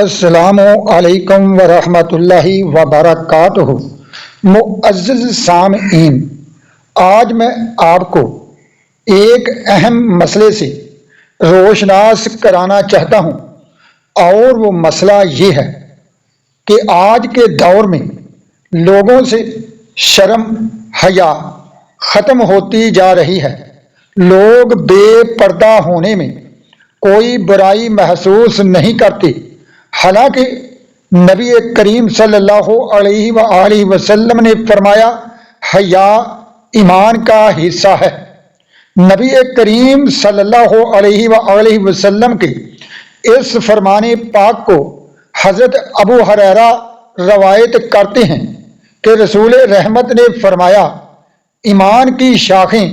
السلام علیکم ورحمۃ اللہ وبرکاتہ۔ معزز سامعین، آج میں آپ کو ایک اہم مسئلے سے روشناس کرانا چاہتا ہوں، اور وہ مسئلہ یہ ہے کہ آج کے دور میں لوگوں سے شرم حیا ختم ہوتی جا رہی ہے۔ لوگ بے پردہ ہونے میں کوئی برائی محسوس نہیں کرتے، حالانکہ نبی کریم صلی اللہ علیہ وآلہ وسلم نے فرمایا حیا ایمان کا حصہ ہے۔ نبی کریم صلی اللہ علیہ وآلہ وسلم کے اس فرمان پاک کو حضرت ابو ہریرہ روایت کرتے ہیں کہ رسول رحمت نے فرمایا ایمان کی شاخیں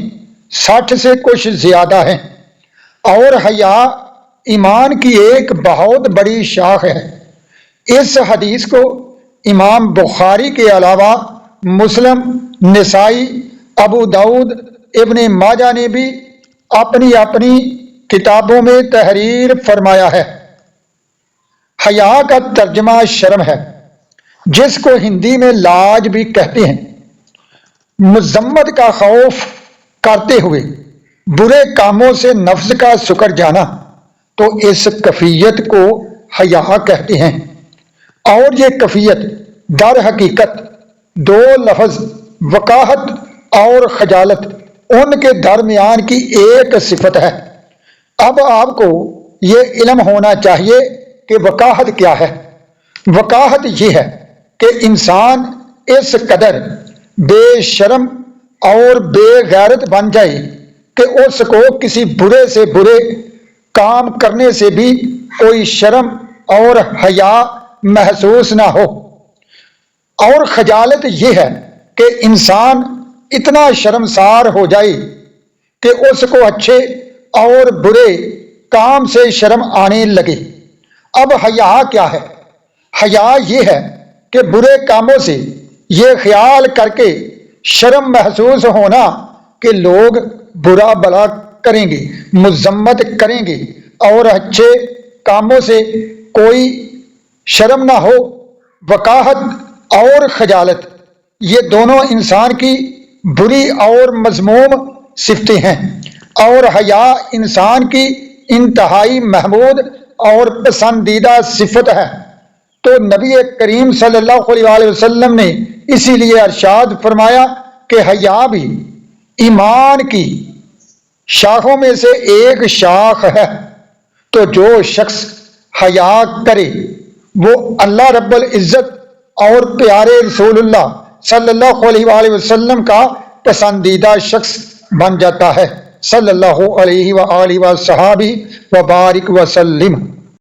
60 سے کچھ زیادہ ہیں، اور حیا ایمان کی ایک بہت بڑی شاخ ہے۔ اس حدیث کو امام بخاری کے علاوہ مسلم، نسائی، ابو داؤد، ابن ماجہ نے بھی اپنی اپنی کتابوں میں تحریر فرمایا ہے۔ حیا کا ترجمہ شرم ہے، جس کو ہندی میں لاج بھی کہتے ہیں۔ مذمت کا خوف کرتے ہوئے برے کاموں سے نفس کا سکڑ جانا، تو اس کیفیت کو حیا کہتے ہیں۔ اور یہ کیفیت در حقیقت دو لفظ وقاحت اور خجالت، ان کے درمیان کی ایک صفت ہے۔ اب آپ کو یہ علم ہونا چاہیے کہ وقاحت کیا ہے۔ وقاحت یہ ہے کہ انسان اس قدر بے شرم اور بے غیرت بن جائے کہ اس کو کسی برے سے برے کام کرنے سے بھی کوئی شرم اور حیا محسوس نہ ہو۔ اور خجالت یہ ہے کہ انسان اتنا شرمسار ہو جائے کہ اس کو اچھے اور برے کام سے شرم آنے لگے۔ اب حیا کیا ہے؟ حیا یہ ہے کہ برے کاموں سے یہ خیال کر کے شرم محسوس ہونا کہ لوگ برا بلا کریں گے، مذمت کریں گے، اور اچھے کاموں سے کوئی شرم نہ ہو۔ وقاحت اور خجالت یہ دونوں انسان کی بری اور مذموم صفتیں ہیں، اور حیا انسان کی انتہائی محمود اور پسندیدہ صفت ہے۔ تو نبی کریم صلی اللہ علیہ وآلہ وسلم نے اسی لیے ارشاد فرمایا کہ حیا بھی ایمان کی شاخوں میں سے ایک شاخ ہے۔ تو جو شخص حیا کرے وہ اللہ رب العزت اور پیارے رسول اللہ صلی اللہ علیہ وآلہ وسلم کا پسندیدہ شخص بن جاتا ہے۔ صلی اللہ علیہ وآلہ وصحبہ وبارک وسلم۔